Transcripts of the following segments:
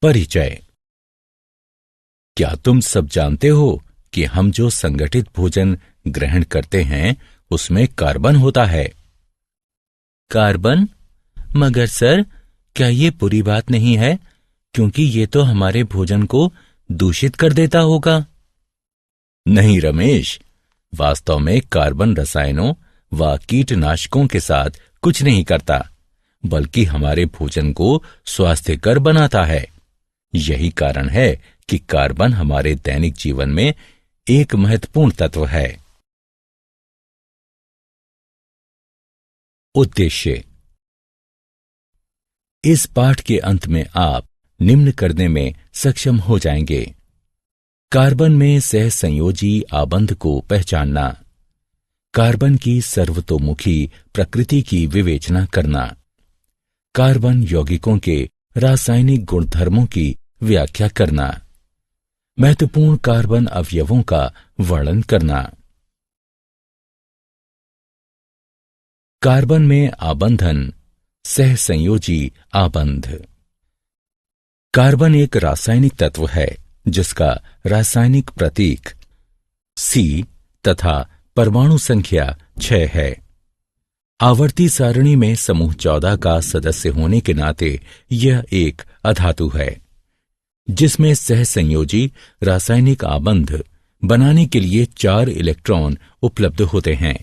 परिचय। क्या तुम सब जानते हो कि हम जो संगठित भोजन ग्रहण करते हैं उसमें कार्बन होता है? कार्बन? मगर सर, क्या ये बुरी बात नहीं है, क्योंकि ये तो हमारे भोजन को दूषित कर देता होगा। नहीं रमेश, वास्तव में कार्बन रसायनों व कीटनाशकों के साथ कुछ नहीं करता, बल्कि हमारे भोजन को स्वास्थ्यकर बनाता है। यही कारण है कि कार्बन हमारे दैनिक जीवन में एक महत्वपूर्ण तत्व है। उद्देश्य। इस पाठ के अंत में आप निम्न करने में सक्षम हो जाएंगे: कार्बन में सहसंयोजी आबंध को पहचानना, कार्बन की सर्वतोमुखी प्रकृति की विवेचना करना, कार्बन यौगिकों के रासायनिक गुणधर्मों की व्याख्या करना, महत्वपूर्ण कार्बन अवयवों का वर्णन करना। कार्बन में आबंधन, सहसंयोजी आबंध। कार्बन एक रासायनिक तत्व है जिसका रासायनिक प्रतीक C तथा परमाणु संख्या 6 है। आवर्ती सारणी में समूह 14 का सदस्य होने के नाते यह एक अधातु है, जिसमें सहसंयोजी रासायनिक आबंध बनाने के लिए 4 इलेक्ट्रॉन उपलब्ध होते हैं।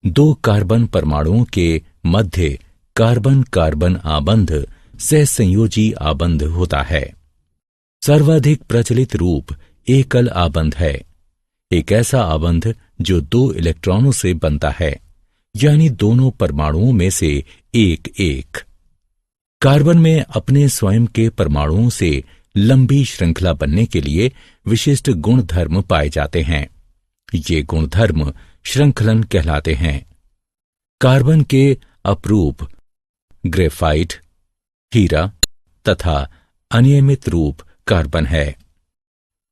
2 कार्बन परमाणुओं के मध्य कार्बन कार्बन आबंध सहसंयोजी आबंध होता है। सर्वाधिक प्रचलित रूप एकल आबंध है, एक ऐसा आबंध जो 2 इलेक्ट्रॉनों से बनता है, यानी दोनों परमाणुओं में से एक एक। कार्बन में अपने स्वयं के परमाणुओं से लंबी श्रृंखला बनने के लिए विशिष्ट गुणधर्म पाए जाते हैं। ये गुणधर्म श्रृंखलन कहलाते हैं। कार्बन के अपरूप ग्रेफाइट, हीरा तथा अनियमित रूप कार्बन है।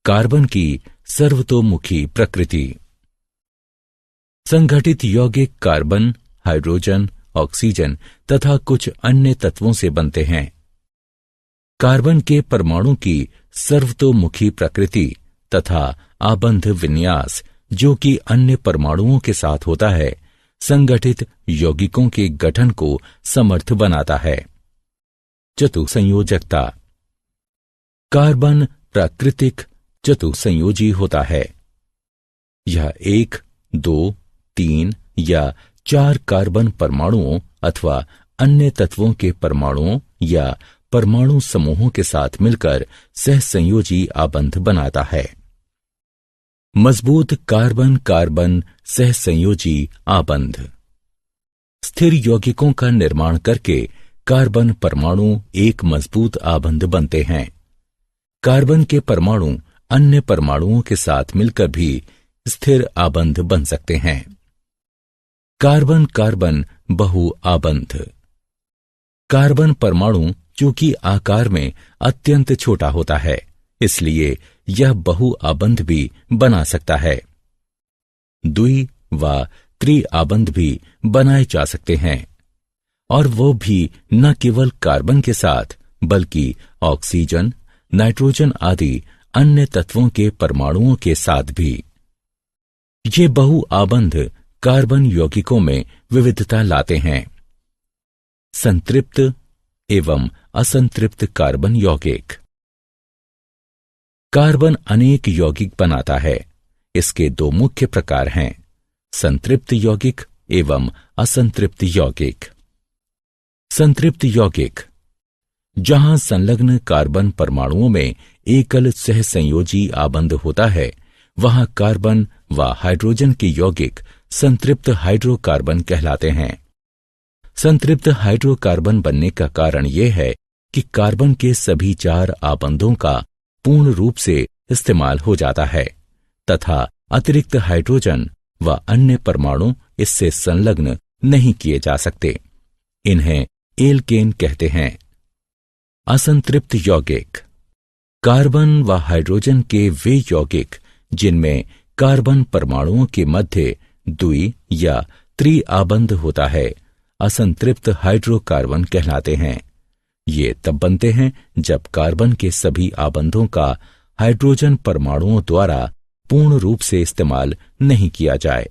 कार्बन की सर्वतोमुखी प्रकृति। संगठित यौगिक कार्बन, हाइड्रोजन, ऑक्सीजन तथा कुछ अन्य तत्वों से बनते हैं। कार्बन के परमाणु की सर्वतोमुखी प्रकृति तथा आबंध विन्यास, जो कि अन्य परमाणुओं के साथ होता है, संगठित यौगिकों के गठन को समर्थ बनाता है। चतुसंयोजकता। कार्बन प्राकृतिक चतुसंयोजी होता है। यह 1, 2, 3 या 4 कार्बन परमाणुओं अथवा अन्य तत्वों के परमाणुओं या परमाणु समूहों के साथ मिलकर सहसंयोजी आबंध बनाता है। मजबूत कार्बन कार्बन सहसंयोजी आबंध। स्थिर यौगिकों का निर्माण करके कार्बन परमाणु एक मजबूत आबंध बनते हैं। कार्बन के परमाणु अन्य परमाणुओं के साथ मिलकर भी स्थिर आबंध बन सकते हैं। कार्बन कार्बन बहु आबंध। कार्बन परमाणु चूंकि आकार में अत्यंत छोटा होता है, इसलिए यह बहु आबंध भी बना सकता है। द्वि व त्रि आबंध भी बनाए जा सकते हैं, और वो भी न केवल कार्बन के साथ बल्कि ऑक्सीजन, नाइट्रोजन आदि अन्य तत्वों के परमाणुओं के साथ भी। ये बहु आबंध कार्बन यौगिकों में विविधता लाते हैं। संतृप्त एवं असंतृप्त कार्बन यौगिक। कार्बन अनेक यौगिक बनाता है। इसके 2 मुख्य प्रकार हैं: संतृप्त यौगिक एवं असंतृप्त यौगिक। संतृप्त यौगिक, जहां संलग्न कार्बन परमाणुओं में एकल सहसंयोजी आबंध होता है, वहां कार्बन व हाइड्रोजन के यौगिक संतृप्त हाइड्रोकार्बन कहलाते हैं। संतृप्त हाइड्रोकार्बन बनने का कारण यह है कि कार्बन के सभी 4 आबंधों का पूर्ण रूप से इस्तेमाल हो जाता है तथा अतिरिक्त हाइड्रोजन व अन्य परमाणु इससे संलग्न नहीं किए जा सकते। इन्हें एल्केन कहते हैं। असंतृप्त यौगिक, कार्बन व हाइड्रोजन के वे यौगिक जिनमें कार्बन परमाणुओं के मध्य द्वि या त्रि आबंध होता है, असंतृप्त हाइड्रोकार्बन कहलाते हैं। ये तब बनते हैं जब कार्बन के सभी आबंधों का हाइड्रोजन परमाणुओं द्वारा पूर्ण रूप से इस्तेमाल नहीं किया जाए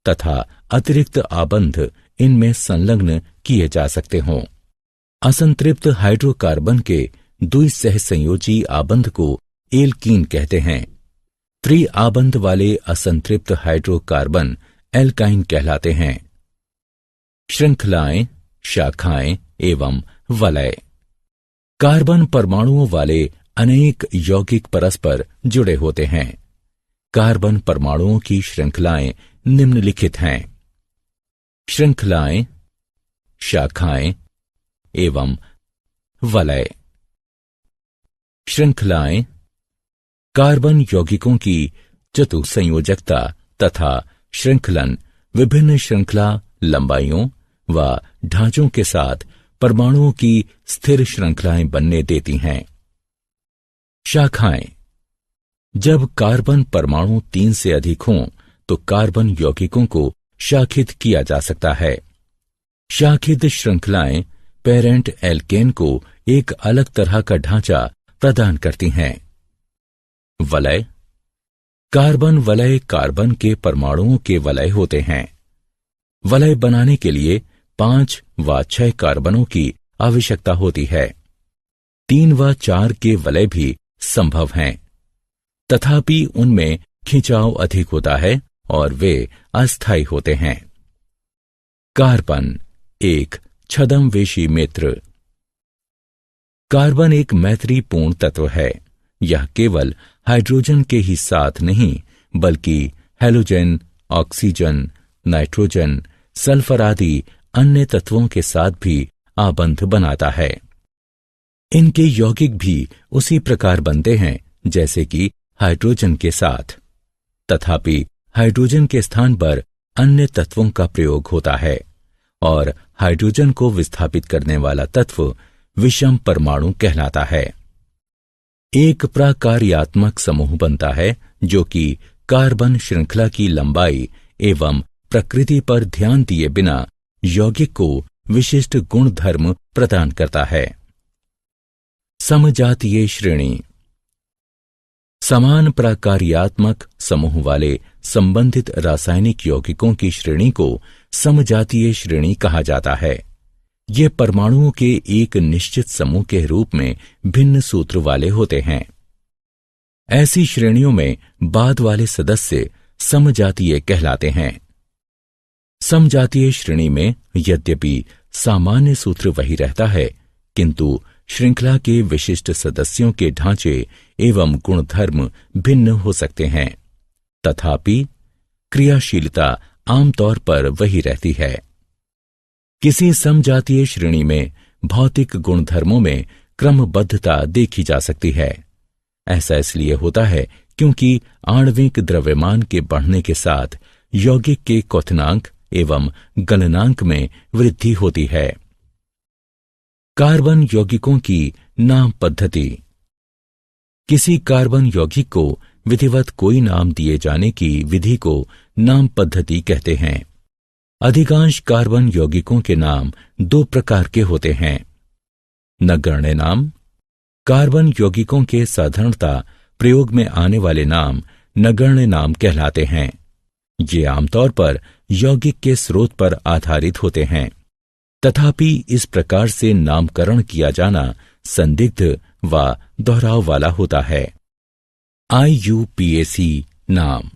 तथा अतिरिक्त आबंध इनमें संलग्न किए जा सकते हों। असंतृप्त हाइड्रोकार्बन के द्विसहसंयोजी आबंध को एल्कीन कहते हैं। त्रिआबंध वाले असंतृप्त हाइड्रोकार्बन एल्काइन कहलाते हैं। श्रृंखलाएं, शाखाएं एवं वलय। कार्बन परमाणुओं वाले अनेक यौगिक परस्पर जुड़े होते हैं। कार्बन परमाणुओं की श्रृंखलाएं निम्नलिखित हैं: श्रृंखलाएं, शाखाएं एवं वलय। श्रृंखलाएं कार्बन यौगिकों की चतुसंयोजकता तथा श्रृंखलन विभिन्न श्रृंखला लंबाइयों व ढांचों के साथ परमाणुओं की स्थिर श्रृंखलाएं बनने देती हैं। शाखाएं जब कार्बन परमाणु 3 से अधिक हों तो कार्बन यौगिकों को शाखित किया जा सकता है। शाखित श्रृंखलाएं पेरेंट एल्केन को एक अलग तरह का ढांचा प्रदान करती हैं। वलय कार्बन वलय कार्बन के परमाणुओं के वलय होते हैं। वलय बनाने के लिए 5 व 6 कार्बनों की आवश्यकता होती है। 3 व 4 के वलय भी संभव हैं, तथापि उनमें खिंचाव अधिक होता है और वे अस्थायी होते हैं। कार्बन एक छद्मवेशी मित्र। कार्बन एक मैत्रीपूर्ण तत्व है। यह केवल हाइड्रोजन के ही साथ नहीं बल्कि हैलोजन, ऑक्सीजन, नाइट्रोजन, सल्फर आदि अन्य तत्वों के साथ भी आबंध बनाता है। इनके यौगिक भी उसी प्रकार बनते हैं जैसे कि हाइड्रोजन के साथ, तथापि हाइड्रोजन के स्थान पर अन्य तत्वों का प्रयोग होता है और हाइड्रोजन को विस्थापित करने वाला तत्व विषम परमाणु कहलाता है। एक प्राकार्यात्मक समूह बनता है जो कि कार्बन श्रृंखला की लंबाई एवं प्रकृति पर ध्यान दिए बिना यौगिक को विशिष्ट गुण धर्म प्रदान करता है। समजातीय श्रेणी समान प्राकार्यात्मक समूह वाले संबंधित रासायनिक यौगिकों की श्रेणी को समजातीय श्रेणी कहा जाता है। ये परमाणुओं के एक निश्चित समूह के रूप में भिन्न सूत्र वाले होते हैं। ऐसी श्रेणियों में बाद वाले सदस्य समजातीय कहलाते हैं। समजातीय श्रेणी में यद्यपि सामान्य सूत्र वही रहता है, किंतु श्रृंखला के विशिष्ट सदस्यों के ढांचे एवं गुणधर्म भिन्न हो सकते हैं, तथापि क्रियाशीलता आमतौर पर वही रहती है। किसी समजातीय श्रेणी में भौतिक गुणधर्मों में क्रमबद्धता देखी जा सकती है। ऐसा इसलिए होता है क्योंकि आणविक द्रव्यमान के बढ़ने के साथ यौगिक के क्वथनांक एवं गलनांक में वृद्धि होती है। कार्बन यौगिकों की नाम पद्धति। किसी कार्बन यौगिक को विधिवत कोई नाम दिए जाने की विधि को नाम पद्धति कहते हैं। अधिकांश कार्बन यौगिकों के नाम 2 प्रकार के होते हैं। नगण्य नाम। कार्बन यौगिकों के साधारणतः प्रयोग में आने वाले नाम नगण्य नाम कहलाते हैं। ये आमतौर पर यौगिक के स्रोत पर आधारित होते हैं, तथापि इस प्रकार से नामकरण किया जाना संदिग्ध व दोहराव वाला होता है। IUPAC नाम।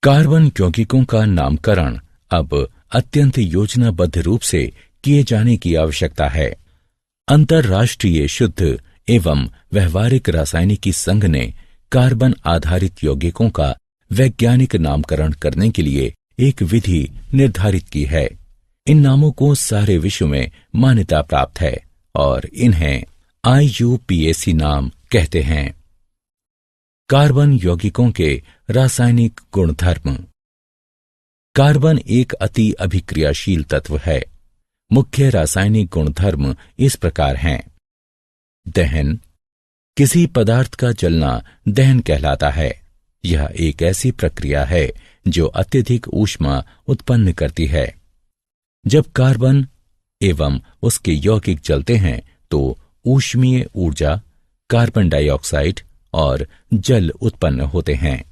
कार्बन यौगिकों का नामकरण अब अत्यंत योजनाबद्ध रूप से किए जाने की आवश्यकता है। अंतर्राष्ट्रीय शुद्ध एवं व्यवहारिक रासायनिकी संघ ने कार्बन आधारित यौगिकों का वैज्ञानिक नामकरण करने के लिए एक विधि निर्धारित की है। इन नामों को सारे विश्व में मान्यता प्राप्त है और इन्हें IUPAC नाम कहते हैं। कार्बन यौगिकों के रासायनिक गुणधर्म। कार्बन एक अति अभिक्रियाशील तत्व है। मुख्य रासायनिक गुणधर्म इस प्रकार हैं। दहन। किसी पदार्थ का जलना दहन कहलाता है। यह एक ऐसी प्रक्रिया है जो अत्यधिक ऊष्मा उत्पन्न करती है। जब कार्बन एवं उसके यौगिक जलते हैं तो ऊष्मीय ऊर्जा, कार्बन डाइऑक्साइड और जल उत्पन्न होते हैं।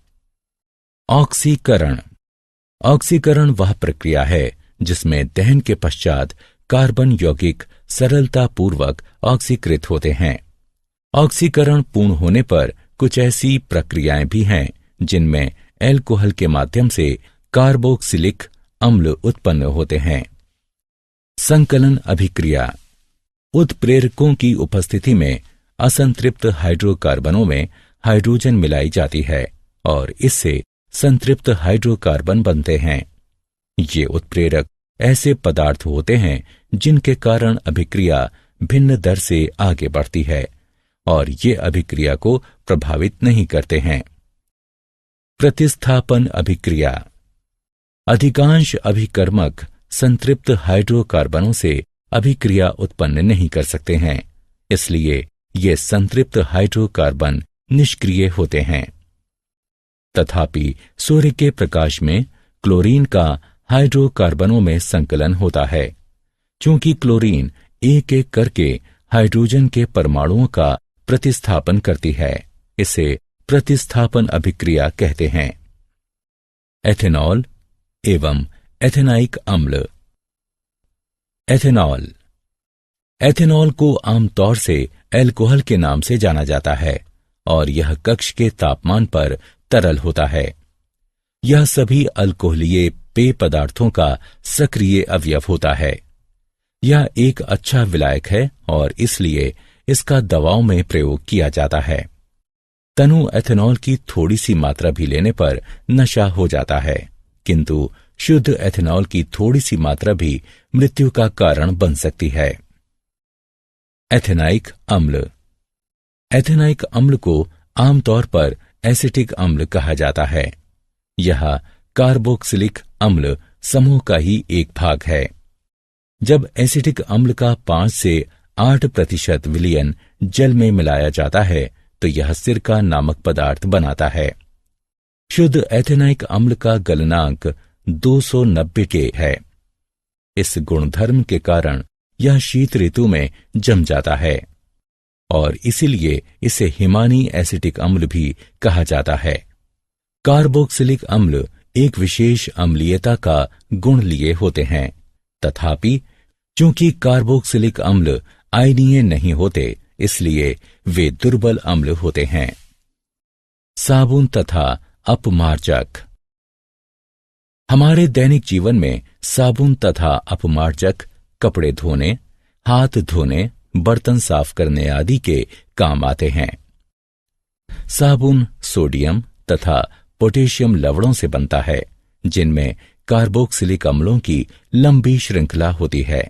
ऑक्सीकरण। ऑक्सीकरण वह प्रक्रिया है जिसमें दहन के पश्चात कार्बन यौगिक सरलतापूर्वक ऑक्सीकृत होते हैं। ऑक्सीकरण पूर्ण होने पर कुछ ऐसी प्रक्रियाएं भी हैं जिनमें एल्कोहल के माध्यम से कार्बोक्सिलिक अम्ल उत्पन्न होते हैं। संकलन अभिक्रिया। उत्प्रेरकों की उपस्थिति में असंतृप्त हाइड्रोकार्बनों में हाइड्रोजन मिलाई जाती है और इससे संतृप्त हाइड्रोकार्बन बनते हैं। ये उत्प्रेरक ऐसे पदार्थ होते हैं जिनके कारण अभिक्रिया भिन्न दर से आगे बढ़ती है और ये अभिक्रिया को प्रभावित नहीं करते हैं। प्रतिस्थापन अभिक्रिया। अधिकांश अभिकर्मक संतृप्त हाइड्रोकार्बनों से अभिक्रिया उत्पन्न नहीं कर सकते हैं, इसलिए ये संतृप्त हाइड्रोकार्बन निष्क्रिय होते हैं। तथापि सूर्य के प्रकाश में क्लोरीन का हाइड्रोकार्बनों में संकलन होता है। चूंकि क्लोरीन एक एक करके हाइड्रोजन के परमाणुओं का प्रतिस्थापन करती है, इसे प्रतिस्थापन अभिक्रिया कहते हैं। एथेनॉल एवं एथेनाइक अम्ल। एथेनॉल। एथेनॉल को आमतौर से एल्कोहल के नाम से जाना जाता है और यह कक्ष के तापमान पर तरल होता है। यह सभी अल्कोहलीय पेय पदार्थों का सक्रिय अवयव होता है। यह एक अच्छा विलायक है और इसलिए इसका दवाओं में प्रयोग किया जाता है। तनु एथेनॉल की थोड़ी सी मात्रा भी लेने पर नशा हो जाता है, किंतु शुद्ध एथेनॉल की थोड़ी सी मात्रा भी मृत्यु का कारण बन सकती है। एथेनाइक अम्ल। एथेनाइक अम्ल को आमतौर पर एसिटिक अम्ल कहा जाता है। यह कार्बोक्सिलिक अम्ल समूह का ही एक भाग है। जब एसिटिक अम्ल का 5 से 8% विलयन जल में मिलाया जाता है तो यह सिरका नामक पदार्थ बनाता है। शुद्ध एथेनाइक अम्ल का गलनांक 290 के है। इस गुणधर्म के कारण यह शीत ऋतु में जम जाता है और इसीलिए इसे हिमानी एसिटिक अम्ल भी कहा जाता है। कार्बोक्सिलिक अम्ल एक विशेष अम्लीयता का गुण लिए होते हैं, तथापि चूंकि कार्बोक्सिलिक अम्ल आयनीय नहीं होते, इसलिए वे दुर्बल अम्ल होते हैं। साबुन तथा अपमार्जक। हमारे दैनिक जीवन में साबुन तथा अपमार्जक कपड़े धोने, हाथ धोने, बर्तन साफ करने आदि के काम आते हैं। साबुन सोडियम तथा पोटेशियम लवणों से बनता है, जिनमें कार्बोक्सिलिक अम्लों की लंबी श्रृंखला होती है।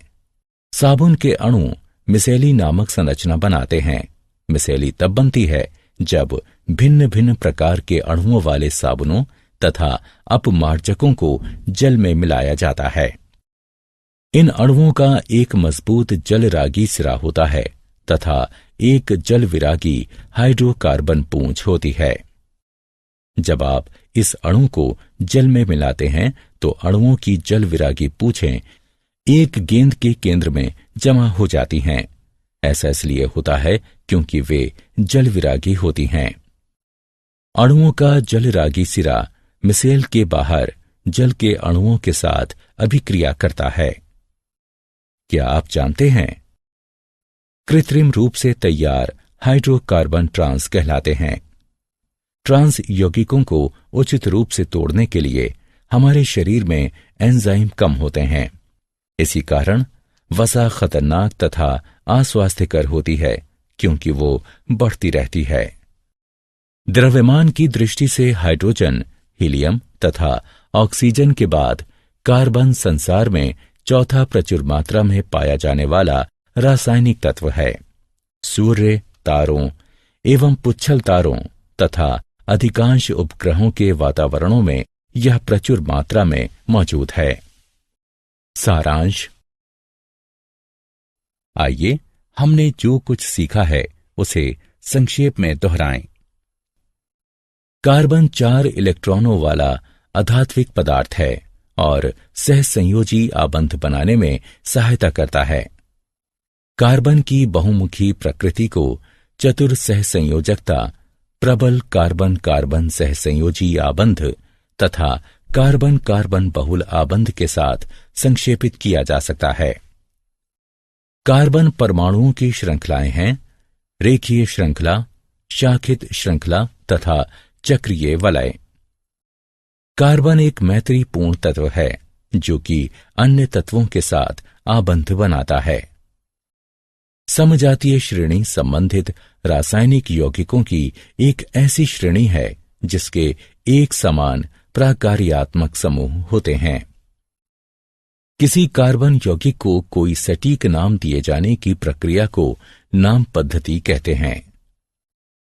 साबुन के अणु मिसेली नामक संरचना बनाते हैं। मिसेली तब बनती है जब भिन्न भिन्न प्रकार के अणुओं वाले साबुनों तथा अपमार्जकों को जल में मिलाया जाता है। इन अणुओं का एक मजबूत जलरागी सिरा होता है तथा एक जल विरागी हाइड्रोकार्बन पूंछ होती है। जब आप इस अणु को जल में मिलाते हैं तो अणुओं की जल विरागी पूंछें एक गेंद के केंद्र में जमा हो जाती हैं। ऐसा इसलिए होता है क्योंकि वे जल विरागी होती हैं। अणुओं का जलरागी सिरा मिसेल के बाहर जल के अणुओं के साथ अभिक्रिया करता है। क्या आप जानते हैं? कृत्रिम रूप से तैयार हाइड्रोकार्बन ट्रांस कहलाते हैं। ट्रांस यौगिकों को उचित रूप से तोड़ने के लिए हमारे शरीर में एंजाइम कम होते हैं। इसी कारण वसा खतरनाक तथा अस्वास्थ्यकर होती है, क्योंकि वो बढ़ती रहती है। द्रव्यमान की दृष्टि से हाइड्रोजन, हीलियम तथा ऑक्सीजन के बाद कार्बन संसार में चौथा प्रचुर मात्रा में पाया जाने वाला रासायनिक तत्व है। सूर्य, तारों एवं पुच्छल तारों तथा अधिकांश उपग्रहों के वातावरणों में यह प्रचुर मात्रा में मौजूद है। सारांश। आइए हमने जो कुछ सीखा है उसे संक्षेप में दोहराएं। कार्बन 4 इलेक्ट्रॉनों वाला अधात्विक पदार्थ है और सहसंयोजी आबंध बनाने में सहायता करता है। कार्बन की बहुमुखी प्रकृति को चतुर सहसंयोजकता, प्रबल कार्बन कार्बन सहसंयोजी आबंध तथा कार्बन कार्बन बहुल आबंध के साथ संक्षेपित किया जा सकता है। कार्बन परमाणुओं की श्रृंखलाएं हैं रेखीय श्रृंखला, शाखित श्रृंखला तथा चक्रीय वलय। कार्बन एक मैत्रीपूर्ण तत्व है जो कि अन्य तत्वों के साथ आबंध बनाता है। समजातीय श्रेणी संबंधित रासायनिक यौगिकों की एक ऐसी श्रेणी है जिसके एक समान प्राकार्यात्मक समूह होते हैं। किसी कार्बन यौगिक को कोई सटीक नाम दिए जाने की प्रक्रिया को नाम पद्धति कहते हैं।